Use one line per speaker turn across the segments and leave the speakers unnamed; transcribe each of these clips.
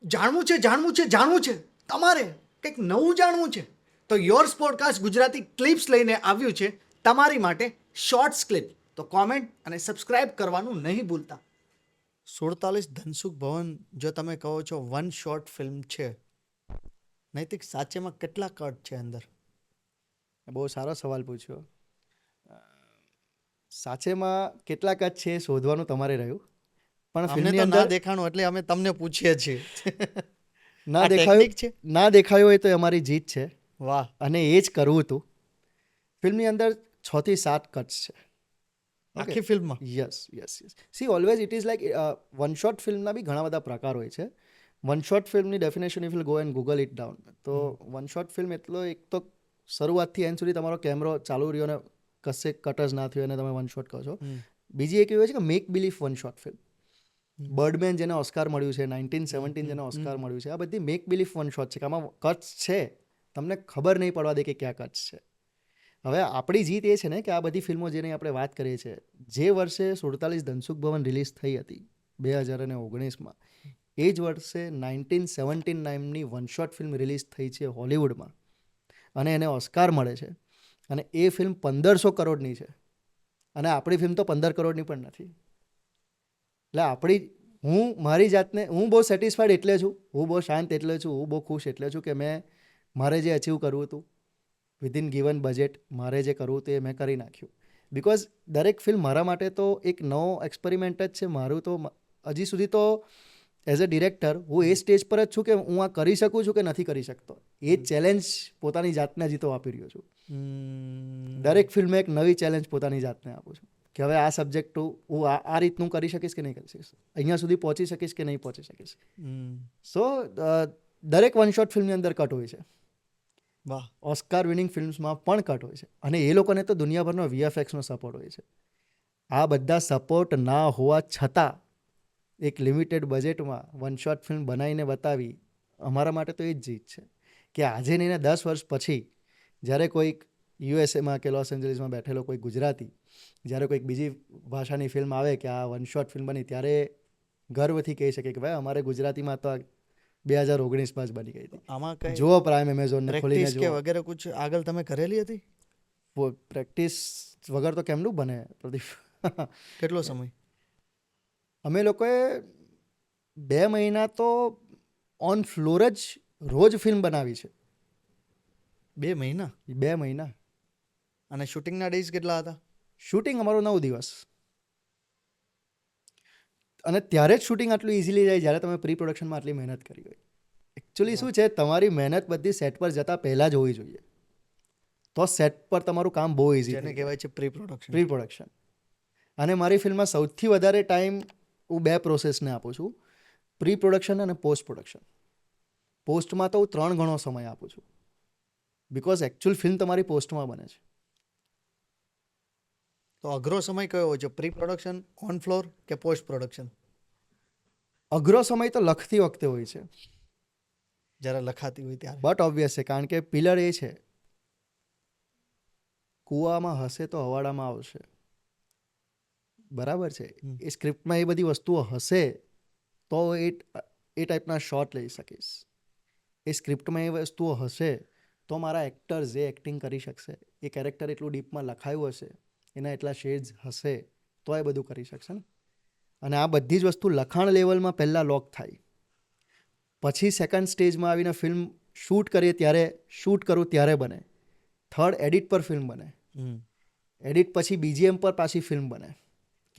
જાણવું છે તમારે કંઈક નવું જાણવું છે તો યોર્સ પોડકાસ્ટ ગુજરાતી ક્લિપ્સ લઈને આવ્યું છે તમારી માટે શોર્ટ્સ ક્લિપ. તો કોમેન્ટ અને સબસ્ક્રાઇબ કરવાનું નહીં ભૂલતા. 47 ધનસુખ ભવન જો તમે કહો છો વન શોર્ટ ફિલ્મ છે, નૈતિક સાચેમાં કેટલા કટ છે અંદર?
બહુ સારો સવાલ પૂછ્યો. સાચેમાં કેટલા કટ છે એ શોધવાનું તમારે રહ્યું. પણ
અમને
ફિલ્મની
તો
અંદર
ના દેખાણું એટલે અમે તમને પૂછીએ છીએ.
ના
આ
દેખાયું
ટેકનિક છે.
ના દેખાયું હોય તો એ અમારી જીત છે
વાહ.
અને એ જ કરવું હતું. ફિલ્મની અંદર 6 થી 7 કટ્સ છે.
આખી ફિલ્મમાં
yes yes yes see always it is like one shot ફિલ્મના બી ઘણા બધા પ્રકાર હોય છે. વન શોટ ફિલ્મની definition if will go and Google it down, તો વન શોટ ફિલ્મ એટલો એક તો શરૂઆતથી એન્ડ સુધી તમારો કેમેરો ચાલુ રહ્યો ને કશે કટ જ ના થયો અને તમે વન શોટ કહો છો. બીજી એક એવી છે કે make belief one shot film. Birdman જેને ઓસ્કાર મળ્યું છે, 1917 જેને ઓસ્કાર મળ્યું છે, આ બધી મેક બિલીફ વન શોટ છે કે આમાં કટ્સ છે, તમને ખબર નહીં પડવા દે કે ક્યાં કટ્સ છે. હવે આપણી જીત એ છે ને કે આ બધી ફિલ્મો જેની આપણે વાત કરીએ છીએ, જે વર્ષે 47 ધનસુખ ભવન રિલીઝ થઈ હતી 2019માં, એ જ વર્ષે 1917 નામની વન શોટ ફિલ્મ રિલીઝ થઈ છે હોલિવૂડમાં અને એને ઓસ્કાર મળે છે અને એ ફિલ્મ 1500 કરોડની છે અને આપણી ફિલ્મ તો 15 કરોડની પણ નથી. એટલે હું બહુ સેટિસ્ફાઈડ એટલે છું, હું બહુ શાંત એટલે છું, હું બહુ ખુશ એટલે છું કે મારે જે અચીવ કરવું હતું વિધિન ગિવન બજેટ, મારે જે કરવું હતું એ મેં કરી નાખ્યું. બિકોઝ દરેક ફિલ્મ મારા માટે તો એક નવો એક્સપેરિમેન્ટ જ છે. મારું તો હજી સુધી તો એઝ અ ડિરેક્ટર હું એ સ્ટેજ પર જ છું કે હું આ કરી શકું છું કે નથી કરી શકતો. એ ચેલેન્જ પોતાની જાતને હજી તો આપી રહ્યો છું. દરેક ફિલ્મે એક નવી ચેલેન્જ પોતાની જાતને આપું છું કે હવે આ સબ્જેક્ટ હું આ રીતનું કરી શકીશ કે નહીં કરી શકીશ, અહીંયા સુધી પહોંચી શકીશ કે નહીં પહોંચી શકીશ. સો દરેક વન શોટ ફિલ્મની અંદર કટ હોય છે.
વાહ.
ઓસ્કાર વિનિંગ ફિલ્મ્સમાં પણ કટ હોય છે અને એ લોકોને તો દુનિયાભરનો VFXનો સપોર્ટ હોય છે. આ બધા સપોર્ટ ના હોવા છતાં એક લિમિટેડ બજેટમાં વન શોટ ફિલ્મ બનાવીને બતાવી, અમારા માટે તો એ જ જીત છે કે આજે નહીં 10 વર્ષ પછી જ્યારે કોઈક USA કે લોસ એન્જલિસમાં બેઠેલો કોઈ ગુજરાતી જ્યારે કોઈક બીજી ભાષાની ફિલ્મ આવે કે આ વન શોટ ફિલ્મ બની, ત્યારે ગર્વથી કહી શકે કે ભાઈ અમારે ગુજરાતીમાં તો 2019માં જ બની ગઈ હતી.
આમાં કઈ
જુઓ પ્રાઇમ એમેઝોનને ખોલીને
પ્રેક્ટિસ કે
જુઓ.
વગેરે કુછ આગળ તમે કરેલી હતી?
પ્રેક્ટિસ વગર તો કેમનું બને પ્રદીપ?
કેટલો સમય?
અમે લોકોએ 2 મહિના તો ઓન ફ્લોર જ રોજ ફિલ્મ બનાવી છે.
2 મહિના?
2 મહિના.
અને શૂટિંગના ડેઝ કેટલા હતા?
શૂટિંગ અમારું 9 દિવસ. અને ત્યારે જ શૂટિંગ આટલું ઇઝીલી જાય જ્યારે તમે પ્રી પ્રોડક્શનમાં આટલી મહેનત કરી હોય. એકચ્યુઅલી શું છે, તમારી મહેનત બધી સેટ પર જતાં પહેલાં જ હોવી જોઈએ, તો સેટ પર તમારું કામ બહુ ઇઝી
જેને કહેવાય છે પ્રી પ્રોડક્શન.
Pre production. અને મારી ફિલ્મમાં સૌથી વધારે ટાઈમ હું 2 પ્રોસેસને આપું છું, પ્રી પ્રોડક્શન અને પોસ્ટ પ્રોડક્શન. પોસ્ટમાં તો હું 3 ગણો સમય આપું છું બિકોઝ એકચ્યુઅલ ફિલ્મ તમારી પોસ્ટમાં બને છે.
તો અઘરો સમય કયો હોય છે, પ્રી પ્રોડક્શન, ઓન ફ્લોર કે પોસ્ટ પ્રોડક્શન?
અઘરો સમય તો લખતી વખતે હોય છે,
જ્યારે લખાતી હોય ત્યારે.
બટ ઓબ્વિયસ છે, કારણ કે પિલર એ છે, કૂવામાં હશે તો હવાડામાં આવશે. બરાબર છે. એ સ્ક્રિપ્ટમાં એ બધી વસ્તુઓ હશે તો એ ટાઈપના શોટ લઈ શકીશ. એ સ્ક્રિપ્ટમાં એ વસ્તુઓ હશે તો મારા એક્ટર્સ જે એક્ટિંગ કરી શકશે, એ કેરેક્ટર એટલું ડીપમાં લખાયું હશે, એના એટલા શેડ્સ હશે તો એ બધું કરી શકશે ને. અને આ બધી જ વસ્તુ લખાણ લેવલમાં પહેલાં લોક થાય, પછી સેકન્ડ સ્ટેજમાં આવીને ફિલ્મ શૂટ કરીએ ત્યારે શૂટ કરું ત્યારે બને, થર્ડ એડિટ પર ફિલ્મ બને, એડિટ પછી BGM પર પાછી ફિલ્મ બને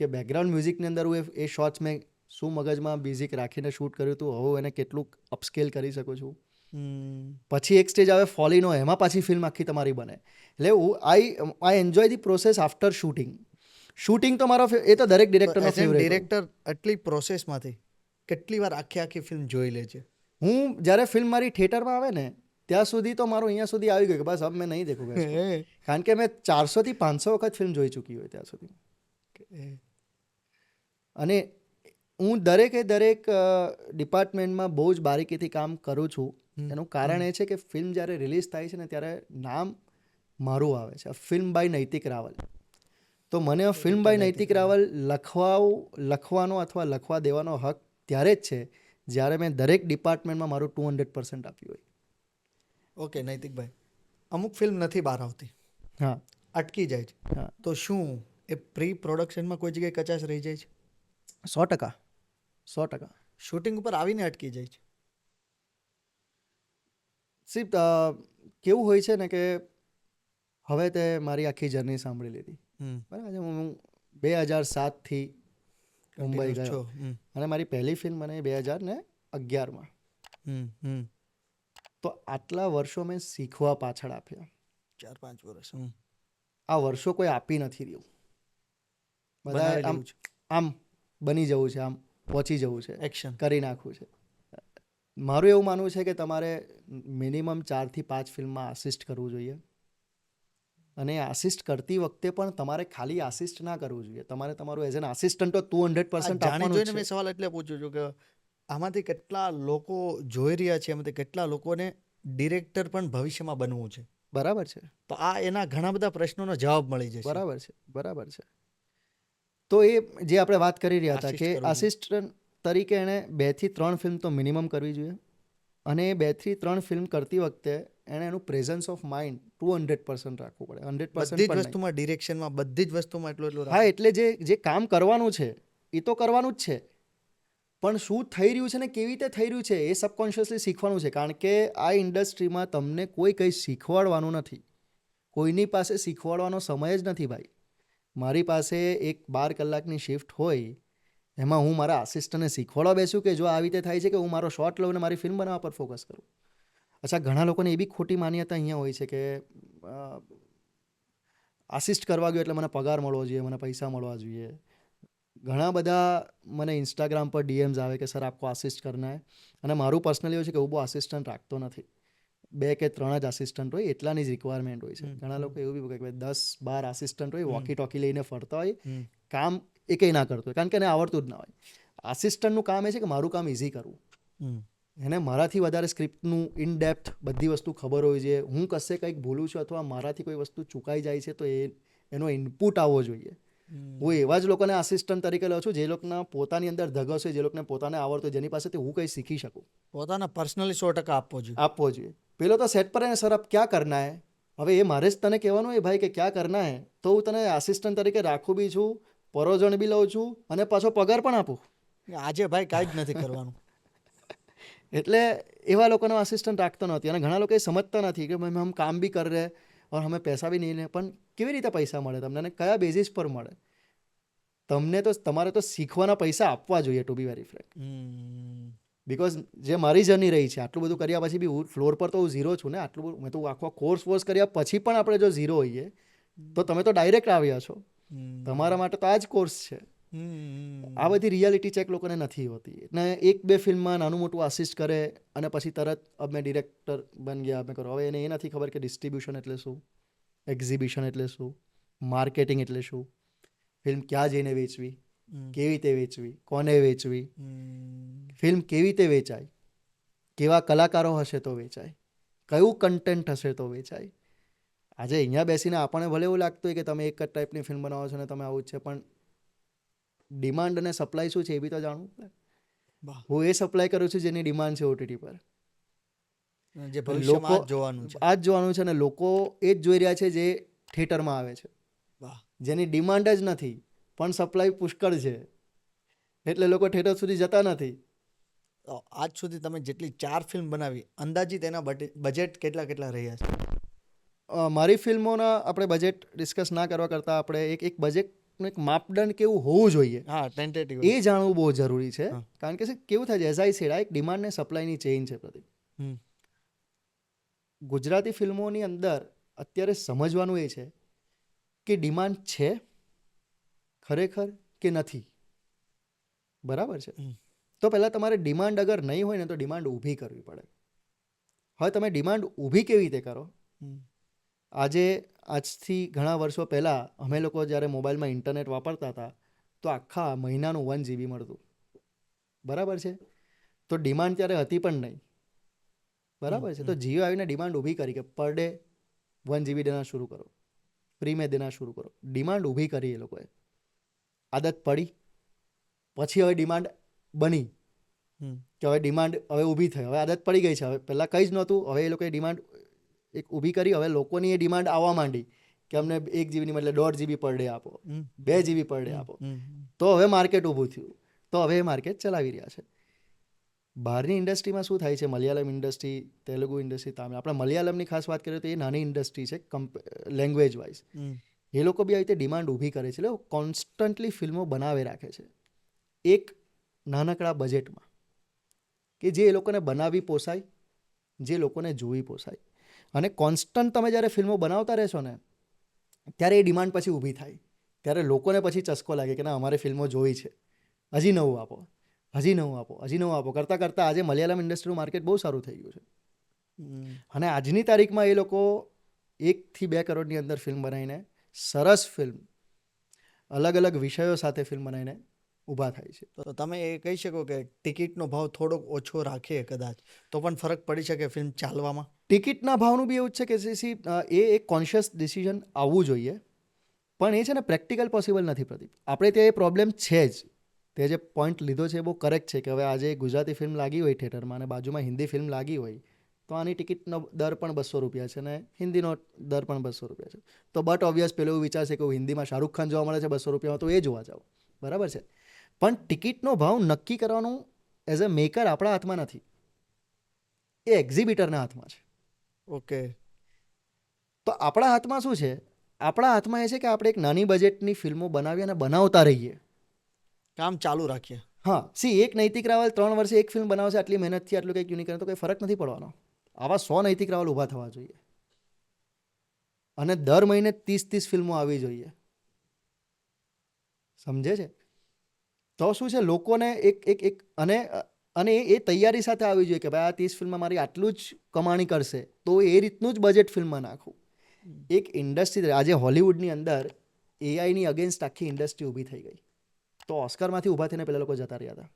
કે બેકગ્રાઉન્ડ મ્યુઝિકની અંદર હું એ શોટ્સ મેં શું મગજમાં મ્યુઝિક રાખીને શૂટ કર્યું હતું, હવે એને કેટલું અપસ્કેલ કરી શકું છું. પછી એક સ્ટેજ આવે ફોલીનો, એમાં પાછી ફિલ્મ આખી તમારી બને. એટલે I enjoy the process after shooting. Shooting તો મારો એ તો દરેક ડિરેક્ટરનો ફેવરેટ.
ડિરેક્ટર આટલી પ્રોસેસમાંથી કેટલી વાર આખી ફિલ્મ જોઈ લે છે?
હું જ્યારે ફિલ્મ મારી થિયેટરમાં આવે ને ત્યાં સુધી તો મારું અહીંયા સુધી આવી ગયું કે બસ હવે મેં નહીં દેખું, કારણ કે મેં 400 થી 500 વખત ફિલ્મ જોઈ ચૂકી હોય ત્યાં સુધી. અને હું દરેક ડિપાર્ટમેન્ટમાં બહુ જ બારીકીથી કામ કરું છું. એનું કારણ એ છે કે ફિલ્મ જ્યારે રિલીઝ થાય છે ને ત્યારે નામ મારું આવે છે, ફિલ્મ બાય નૈતિક રાવલ. તો મને ફિલ્મ બાય નૈતિક રાવલ લખવાનો અથવા લખવા દેવાનો હક ત્યારે જ છે જ્યારે મેં દરેક ડિપાર્ટમેન્ટમાં મારું 200% આપ્યું હોય.
ઓકે નૈતિકભાઈ, અમુક ફિલ્મ નથી બહાર આવતી,
હા
અટકી જાય છે,
હા
તો શું એ પ્રી પ્રોડક્શનમાં કોઈ જગ્યાએ કચાશ રહી જાય છે?
100%.
શૂટિંગ ઉપર આવીને અટકી જાય છે?
સી કેવું હોય છે ને કે હવે તે મારી આખી જર્ની સાંભળી લીધી, બરાબર છે. હું 2007થી મુંબઈ
Continuous છો.
ગયો અને મારી પહેલી ફિલ્મ મને 2011માં. તો આટલા વર્ષો મેં શીખવા પાછળ આપ્યા.
4-5 વર્ષ
આ વર્ષો કોઈ આપી નથી રહ્યું. બધા
બનાવી
આમ
લેવું છે.
આમ બની જવું છે, આમ પહોંચી જવું છે,
એક્શન.
કરી નાખવું છે. મારું એવું માનવું છે કે તમારે મિનિમમ 4-5 ફિલ્મમાં આસિસ્ટ કરવું જોઈએ. અને આસિસ્ટ કરતી વખતે પણ તમારે ખાલી આસિસ્ટ ના કરવું જોઈએ. તમારે તમારું એઝ એન આસિસ્ટન્ટ તો 200%
જાણી
આપવાનું
જોઈને
જ
મેં
છે.
સવાલ એટલે પૂછું છું કે આમાંથી કેટલા લોકો જોઈ રહ્યા છે, એમાંથી કેટલા લોકોને ડિરેક્ટર પણ ભવિષ્યમાં બનવું છે,
બરાબર છે,
તો આ એના ઘણા બધા પ્રશ્નોનો જવાબ મળી જશે.
બરાબર છે, બરાબર છે. તો એ જે આપણે વાત કરી રહ્યા હતા
Assist
કે
કરવું જોઈએ.
આસિસ્ટન્ટ તરીકે એણે 2-3 ફિલ્મ તો મિનિમમ કરવી જોઈએ. અને એ 2-3 ફિલ્મ કરતી વખતે એણે એનું પ્રેઝન્સ ઓફ માઇન્ડ 200% રાખવું પડે. 100%
બધી જ
પણ નહીં.
વસ્તુમાં ડિરેક્શનમાં બધી જ વસ્તુમાં એટલું
હા, એટલે જે કામ કરવાનું છે એ તો કરવાનું જ છે, પણ શું થઈ રહ્યું છે ને કેવી રીતે થઈ રહ્યું છે એ સબકોન્શિયસલી શીખવાનું છે. કારણ કે આ ઇન્ડસ્ટ્રીમાં તમને કોઈ કંઈ શીખવાડવાનું નથી. કોઈની પાસે શીખવાડવાનો સમય જ નથી ભાઈ. મારી પાસે એક 12 કલાકની શિફ્ટ હોય, એમાં હું મારા આસિસ્ટન્ટને શીખવાડવા બેસું કે જો આવી રીતે થાય છે કે હું મારો શોટ લઉં અને મારી ફિલ્મ બનાવવા પર ફોકસ કરું. અચ્છા, ઘણા લોકોને એ બી ખોટી માન્યતા અહીંયા હોય છે કે આસિસ્ટ કરવા ગયો એટલે મને પગાર મળવો જોઈએ, મને પૈસા મળવા જોઈએ. ઘણા બધા મને ઇન્સ્ટાગ્રામ પર ડીએમ્સ આવે કે સર આપકો આસિસ્ટ કરના હે. અને મારું પર્સનલી એવું છે કે હું બહુ આસિસ્ટન્ટ રાખતો નથી. 2 કે 3 જ આસિસ્ટન્ટ હોય, એટલાની જ રિક્વાયરમેન્ટ હોય છે. ઘણા લોકો એવું બી કહે કે 10-12 આસિસ્ટન્ટ હોય, વોકી ટોકી લઈને ફરતા હોય, કામ એ કંઈ ના કરતો હોય, કારણ કે એને આવડતું જ ના હોય. આસિસ્ટન્ટનું કામ એ છે કે મારું કામ ઇઝી કરવું. એને મારાથી વધારે સ્ક્રિપ્ટનું ઇન ડેપ્થ બધી વસ્તુ ખબર હોય છે. હું કશે કંઈક ભૂલું છું અથવા મારાથી કોઈ વસ્તુ ચૂકાઈ જાય છે તો એનો ઇનપુટ આવવો જોઈએ. હું એવા જ લોકોને આસિસ્ટન્ટ તરીકે લઉં છું જે લોકોના પોતાની અંદર ધગસ હોય, જે લોકોને પોતાને આવડતું હોય, જેની પાસેથી હું કંઈ શીખી શકું.
પોતાના પર્સનલી 100% આપવો જોઈએ.
આપવો જોઈએ. પેલો તો સેટ પર હે સર આપ ક્યાં કરના હે. હવે એ મારે જ તને કહેવાનું હોય ભાઈ કે ક્યાં કરના હે, તો હું તને આસિસ્ટન્ટ તરીકે રાખું બી છું, પરોજણ બી લઉં છું અને પાછો પગાર પણ આપું.
આજે ભાઈ કાંઈ જ નથી કરવાનું.
એટલે એવા લોકોનો આસિસ્ટન્ટ રાખતો નથી. અને ઘણા લોકો એ સમજતા નથી કે ભાઈ હમ કામ બી કર રહે ઓર હમે પૈસા બી નહીં લે. પણ કેવી રીતે પૈસા મળે તમને અને કયા બેઝિસ પર મળે? તમને તો તમારે તો શીખવાના પૈસા આપવા જોઈએ, to be very frank. Because જે મારી જર્ની રહી છે, આટલું બધું કર્યા પછી બી હું ફ્લોર પર તો હું ઝીરો છું ને. આટલું બધું મેં તો આખો કોર્સ કર્યા પછી પણ આપણે જો ઝીરો હોઈએ તો તમે તો ડાયરેક્ટ આવ્યા છો. તમારા માટે તો આ જ કોર્સ છે. આ બધી રિયાલિટી ચેક લોકોને નથી હોતી. ને 1-2 ફિલ્મમાં નાનું મોટું આસિસ્ટ કરે અને પછી તરત અમે ડિરેક્ટર બન ગયા, અમે કરો. હવે એને એ નથી ખબર કે ડિસ્ટ્રીબ્યુશન એટલે શું, એક્ઝિબિશન એટલે શું, માર્કેટિંગ એટલે શું, ફિલ્મ ક્યાં જઈને વેચવી, કેવી રીતે વેચવી, કોને વેચવી, ફિલ્મ કેવી રીતે વેચાય, કેવા કલાકારો હશે તો વેચાય, કયું કન્ટેન્ટ હશે તો વેચાય. આજે અહીંયા બેસીને આપણને ભલે એવું લાગતું હોય કે તમે એક જ ટાઈપની ફિલ્મ બનાવો છો ને તમે આવું જ છે, પણ ડિમાન્ડ અને સપ્લાય શું છે એ બી તો જાણવું. હું એ સપ્લાય કરું છું જેની ડિમાન્ડ છે ઓટીટી પર.
જે ભવિષ્યમાં આ જ જોવાનું છે.
આ જ જોવાનું છે અને લોકો એ જ જોઈ રહ્યા છે જે થિયેટરમાં આવે છે, જેની ડિમાન્ડ જ નથી પણ સપ્લાય પુષ્કળ છે, એટલે લોકો થિયેટર સુધી જતા નથી.
આજ સુધી તમે જેટલી 4 ફિલ્મ બનાવી, અંદાજિત એના બજેટ કેટલા રહ્યા છે?
મારી ફિલ્મોના આપણે બજેટ ડિસ્કસ ના કરવા કરતાં આપણે એક બજેટનું એક માપદંડ કેવું હોવું જોઈએ
હા, ટેન્ટેટિવ.
એ જાણવું બહુ જરૂરી છે. કારણ કે કેવું થાય છે, એઝ આઈ સેડ, આ એક ડિમાન્ડ ને સપ્લાયની ચેઇન છે પ્રદીપ. ગુજરાતી ફિલ્મોની અંદર અત્યારે સમજવાનું એ છે કે ડિમાન્ડ છે ખરેખર કે નથી. બરાબર છે? તો પહેલાં તમારે ડિમાન્ડ અગર નહીં હોય ને તો ડિમાન્ડ ઊભી કરવી પડે. હવે તમે ડિમાન્ડ ઊભી કેવી રીતે કરો? આજથી ઘણા વર્ષો પહેલાં અમે લોકો જ્યારે મોબાઈલમાં ઇન્ટરનેટ વાપરતા હતા તો આખા મહિનાનું 1 GB મળતું. બરાબર છે? તો ડિમાન્ડ ત્યારે હતી પણ નહીં. बराबर है। तो जियो आવીને ડિમાન્ડ ઊભી કરી કે પર ડે 1 GB દેના શરૂ કરો, ફ્રી में देना शुरू करो. ડિમાન્ડ ઊભી કરી એ લોકોએ, આદત પડી, પછી હવે ડિમાન્ડ બની કે હવે ડિમાન્ડ હવે ઊભી થઈ, હવે આદત પડી ગઈ છે, હવે પહેલાં કંઈ જ નહોતું, હવે એ લોકોએ ડિમાન્ડ એક ઊભી કરી, હવે લોકોની એ ડિમાન્ડ આવવા માંડી કે અમને 1 જીબીની બદલે 1.5 જીબી પર ડે આપો, 2 જીબી પર ડે આપો. તો હવે માર્કેટ ઊભું થયું, તો હવે એ માર્કેટ ચલાવી રહ્યા છે. બહારની ઇન્ડસ્ટ્રીમાં શું થાય છે, મલયાલમ ઇન્ડસ્ટ્રી, તેલુગુ ઇન્ડસ્ટ્રી, તામિલ, આપણે મલયાલમની ખાસ વાત કરીએ તો એ નાની ઇન્ડસ્ટ્રી છે લેંગ્વેજ વાઇઝ. એ લોકો બી આવી રીતે ડિમાન્ડ ઊભી કરે છે, એટલે કોન્સ્ટન્ટલી ફિલ્મો બનાવે રાખે છે એક નાનકડા બજેટમાં, કે જે એ લોકોને બનાવવી પોસાય, જે લોકોને જોવી પોસાય. અને કોન્સ્ટન્ટ તમે જ્યારે ફિલ્મો બનાવતા રહેશો ને, ત્યારે એ ડિમાન્ડ પછી ઊભી થાય, ત્યારે લોકોને પછી ચસ્કો લાગે કે ના અમારે ફિલ્મો જોઈ છે, હજી નવું આપો, હજી નવું આપો, હજી નવું આપો, કરતાં કરતાં આજે મલયાલમ ઇન્ડસ્ટ્રીનું માર્કેટ બહુ સારું થઈ ગયું છે. અને આજની તારીખમાં એ લોકો 1 થી 2 કરોડની અંદર ફિલ્મ બનાવીને, સરસ ફિલ્મ, અલગ અલગ વિષયો સાથે ફિલ્મ બનાવીને ઊભા થાય છે.
તો તમે એ કહી શકો કે ટિકિટનો ભાવ થોડોક ઓછો રાખીએ કદાચ તો પણ ફરક પડી શકે ફિલ્મ ચાલવામાં?
ટિકિટના ભાવનું બી એવું જ છે કે એ એક કોન્શિયસ ડિસિઝન આવવું જોઈએ, પણ એ છે ને પ્રેક્ટિકલ પોસિબલ નથી પ્રદીપ. આપણે ત્યાં એ પ્રોબ્લેમ છે જ. તે જે પોઈન્ટ લીધો છે એ બહુ કરેક્ટ છે કે હવે આજે ગુજરાતી ફિલ્મ લાગી હોય થિયેટરમાં અને બાજુમાં હિન્દી ફિલ્મ લાગી હોય, તો આની ટિકિટનો દર પણ 200 રૂપિયા છે અને હિન્દીનો દર પણ 200 રૂપિયા છે. તો બટ ઓબ્વિયસ પેલું એવું વિચારશે કે હિન્દીમાં શાહરૂખ ખાન જોવા મળે છે 200 રૂપિયામાં, તો એ જોવા જાઓ, બરાબર છે. પણ ટિકિટનો ભાવ નક્કી કરવાનું એઝ અ મેકર આપણા હાથમાં નથી, એ એક્ઝિબિટરના હાથમાં છે.
ઓકે.
તો આપણા હાથમાં શું છે? આપણા હાથમાં એ છે કે આપણે એક નાની બજેટની ફિલ્મો બનાવીએ અને બનાવતા રહીએ,
કામ ચાલુ રાખીએ.
હા, એક નૈતિક રાવલ 3 વર્ષે એક ફિલ્મ બનાવશે, આટલી મહેનતથી આટલું કંઈક યુનિક, તો કંઈ ફરક નથી પડવાનો. આવા 100 નૈતિક રાવલ ઊભા થવા જોઈએ અને દર મહિને 30 ફિલ્મો આવી જોઈએ. સમજે છે? તો શું છે, લોકોને એક અને એ તૈયારી સાથે આવી જોઈએ કે ભાઈ આ 30 ફિલ્મમાં મારી આટલું જ કમાણી કરશે, તો એ રીતનું જ બજેટ ફિલ્મમાં નાખવું. એક ઇન્ડસ્ટ્રી આજે હોલિવૂડની અંદર એઆઈની અગેન્સ્ટ આખી ઇન્ડસ્ટ્રી ઊભી થઈ ગઈ, તો ઓસ્કરમાંથી ઊભા થઈને પેલા લોકો જતા રહ્યા હતા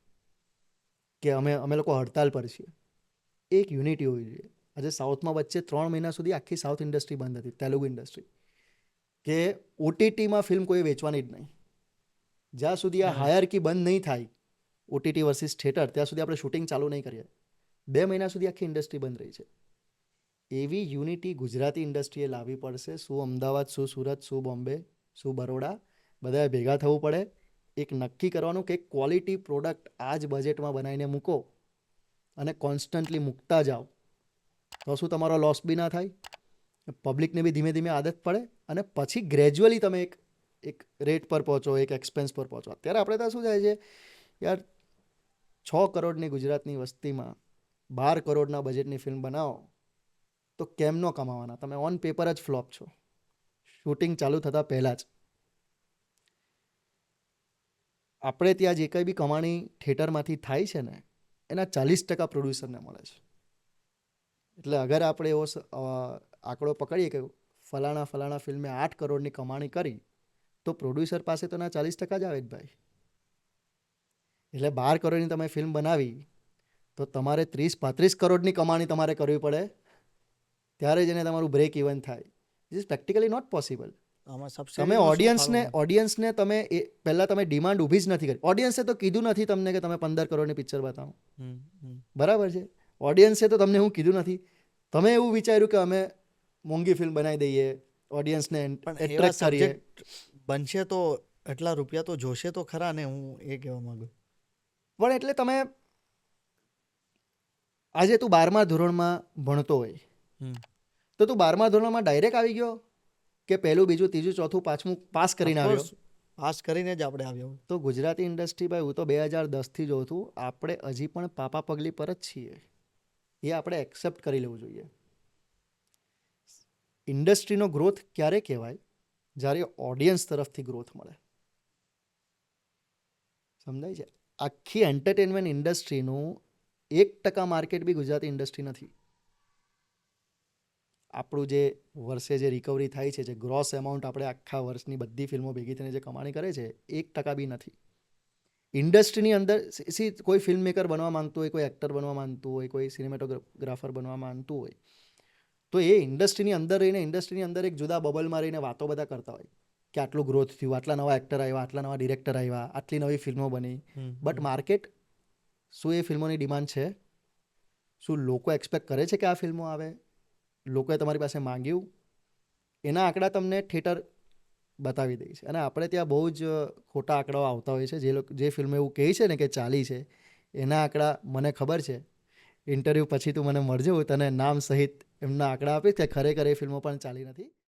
કે અમે લોકો હડતાલ પર છીએ. એક યુનિટી હોવી જોઈએ. આજે સાઉથમાં વચ્ચે 3 મહિના સુધી આખી સાઉથ ઇન્ડસ્ટ્રી બંધ હતી, તેલુગુ ઇન્ડસ્ટ્રી, કે ઓટીટીમાં ફિલ્મ કોઈ વેચવાની જ નહીં. જ્યાં સુધી આ હાયરકી બંધ નહીં થાય, ઓટીટી વર્સિસ થિયેટર, ત્યાં સુધી આપણે શૂટિંગ ચાલુ નહીં કરીએ. 2 મહિના સુધી આખી ઇન્ડસ્ટ્રી બંધ રહી છે. એવી યુનિટી ગુજરાતી ઇન્ડસ્ટ્રીએ લાવવી પડશે. શું અમદાવાદ, શું સુરત, શું બોમ્બે, શું બરોડા, બધાએ ભેગા થવું પડે. એક નક્કી કરવાનું કે ક્વોલિટી પ્રોડક્ટ આ જ બજેટમાં બનાવીને મૂકો અને કોન્સ્ટન્ટલી મૂકતા જાઓ, તો શું તમારો લોસ બી ના થાય, પબ્લિકને બી ધીમે ધીમે આદત પડે અને પછી ગ્રેજ્યુઅલી તમે એક રેટ પર પહોંચો, એક એક્સપેન્સ પર પહોંચો. અત્યારે આપણે ત્યાં શું થાય છે યાર, 6 કરોડની ગુજરાતની વસ્તીમાં 12 કરોડના બજેટની ફિલ્મ બનાવો તો કેમ ન કમાવાના? તમે ઓન પેપર જ ફ્લોપ છો, શૂટિંગ ચાલુ થતાં પહેલાં જ. આપણે ત્યાં જે કંઈ બી કમાણી થિયેટરમાંથી થાય છે ને, એના 40% પ્રોડ્યુસરને મળે છે. એટલે અગર આપણે એવો આંકડો પકડીએ કે ફલાણા ફિલ્મે 8 કરોડની કમાણી કરી, તો પ્રોડ્યુસર પાસે તો ના 40% જ આવે જ ભાઈ. એટલે 12 કરોડની તમે ફિલ્મ બનાવી તો તમારે 30-35 કરોડની કમાણી તમારે કરવી પડે, ત્યારે જ એને તમારું બ્રેક ઇવન થાય. It is practically not possible. તમે ઓડિયન્સને તમે પહેલાં તમે ડિમાન્ડ ઊભી જ નથી કરી. ઓડિયન્સે તો કીધું નથી તમને કે તમે 15 કરોડની પિક્ચર બતાવો, બરાબર છે? ઓડિયન્સે તો તમને હું કીધું નથી. તમે એવું વિચાર્યું કે અમે મોંઘી ફિલ્મ બનાવી દઈએ, ઓડિયન્સને એટ્રેક્ટ કરીએ.
બનશે તો એટલા રૂપિયા તો જોશે તો ખરા ને, હું એ કહેવા માંગુ.
પણ એટલે તમે આજે તું 12મા ધોરણમાં ભણતો હોય, તો તું 12મા ધોરણમાં ડાયરેક્ટ આવી ગયો કે પહેલું, બીજું, ત્રીજું, ચોથું, પાંચમું પાસ કરીને આવ્યો?
પાસ કરીને જ આપણે આવ્યો.
તો ગુજરાતી ઇન્ડસ્ટ્રી ભાઈ, હું તો 2010થી જોઉં છું, આપણે હજી પણ પાપા પગલી પર જ છીએ. એ આપણે એક્સેપ્ટ કરી લેવું જોઈએ. ઇન્ડસ્ટ્રીનો ગ્રોથ ક્યારે કહેવાય? જ્યારે ઓડિયન્સ તરફથી ગ્રોથ મળે. સમજાય છે? આખી એન્ટરટેનમેન્ટ ઇન્ડસ્ટ્રીનું 1% માર્કેટ બી ગુજરાતી ઇન્ડસ્ટ્રી નથી. આપણું જે વર્ષે જે રિકવરી થાય છે, જે ગ્રોસ એમાઉન્ટ આપણે આખા વર્ષની બધી ફિલ્મો ભેગી થઈને જે કમાણી કરે છે, 1% બી નથી. ઇન્ડસ્ટ્રીની અંદર કોઈ ફિલ્મ મેકર બનવા માંગતું હોય, કોઈ એક્ટર બનવા માંગતું હોય, કોઈ સિનેમેટોગ્રાફર બનવા માંગતું હોય, તો એ ઇન્ડસ્ટ્રીની અંદર રહીને, ઇન્ડસ્ટ્રીની અંદર એક જુદા બબલમાં રહીને વાતો બધા કરતા હોય કે આટલું ગ્રોથ થયું, આટલા નવા એક્ટર આવ્યા, આટલા નવા ડિરેક્ટર આવ્યા, આટલી નવી ફિલ્મો બની. બટ માર્કેટ શું એ ફિલ્મોની ડિમાન્ડ છે, શું લોકો એક્સપેક્ટ કરે છે કે આ ફિલ્મો આવે, લોકોએ તમારી પાસે માંગ્યું, એના આંકડા તમને થિયેટર બતાવી દે છે. અને આપણે ત્યાં બહુ જ ખોટા આંકડાઓ આવતા હોય છે. જે ફિલ્મ એવું કહે છે ને કે ચાલી છે, એના આંકડા મને ખબર છે. ઇન્ટરવ્યૂ પછી તું મને મળજે, હું તને નામ સહિત એમના આંકડા આપીશ કે ખરેખર એ ફિલ્મો પણ ચાલી નથી.